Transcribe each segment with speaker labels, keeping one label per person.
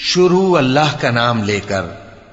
Speaker 1: شروع اللہ کا نام لے کر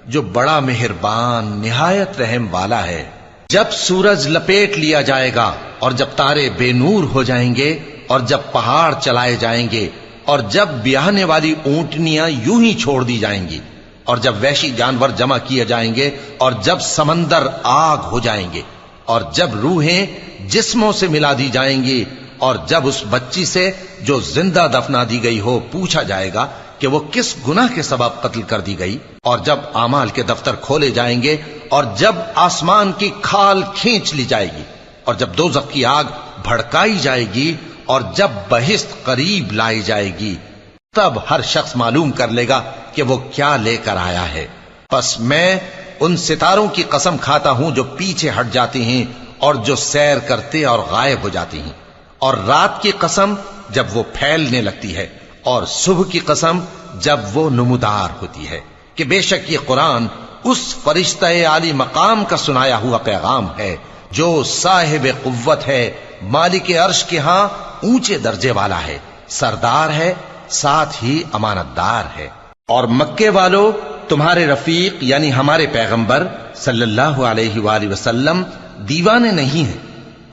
Speaker 1: جو بڑا مہربان نہایت رحم والا ہے۔ جب سورج لپیٹ لیا جائے گا اور جب تارے بے نور ہو جائیں گے اور جب پہاڑ چلائے جائیں گے اور جب بیاہنے والی اونٹنیاں یوں ہی چھوڑ دی جائیں گی اور جب وحشی جانور جمع کیے جائیں گے اور جب سمندر آگ ہو جائیں گے اور جب روحیں جسموں سے ملا دی جائیں گی اور جب اس بچی سے جو زندہ دفنا دی گئی ہو پوچھا جائے گا کہ وہ کس گناہ کے سبب قتل کر دی گئی، اور جب اعمال کے دفتر کھولے جائیں گے اور جب آسمان کی کھال کھینچ لی جائے گی اور جب دوزخ کی آگ بھڑکائی جائے گی اور جب بہشت قریب لائی جائے گی، تب ہر شخص معلوم کر لے گا کہ وہ کیا لے کر آیا ہے۔ پس میں ان ستاروں کی قسم کھاتا ہوں جو پیچھے ہٹ جاتی ہیں اور جو سیر کرتے اور غائب ہو جاتی ہیں، اور رات کی قسم جب وہ پھیلنے لگتی ہے، اور صبح کی قسم جب وہ نمودار ہوتی ہے، کہ بے شک یہ قرآن اس فرشتہ عالی مقام کا سنایا ہوا پیغام ہے جو صاحب قوت ہے، مالک عرش کے ہاں اونچے درجے والا ہے، سردار ہے، ساتھ ہی امانت دار ہے۔ اور مکے والو تمہارے رفیق یعنی ہمارے پیغمبر صلی اللہ علیہ وآلہ وسلم دیوانے نہیں ہیں،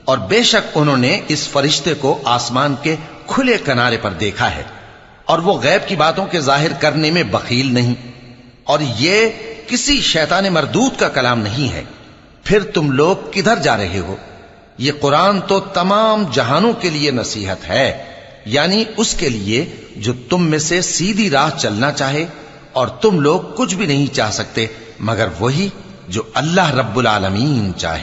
Speaker 1: اور بے شک انہوں نے اس فرشتے کو آسمان کے کھلے کنارے پر دیکھا ہے، اور وہ غیب کی باتوں کے ظاہر کرنے میں بخیل نہیں، اور یہ کسی شیطان مردود کا کلام نہیں ہے۔ پھر تم لوگ کدھر جا رہے ہو؟ یہ قرآن تو تمام جہانوں کے لیے نصیحت ہے، یعنی اس کے لیے جو تم میں سے سیدھی راہ چلنا چاہے، اور تم لوگ کچھ بھی نہیں چاہ سکتے مگر وہی جو اللہ رب العالمین چاہے۔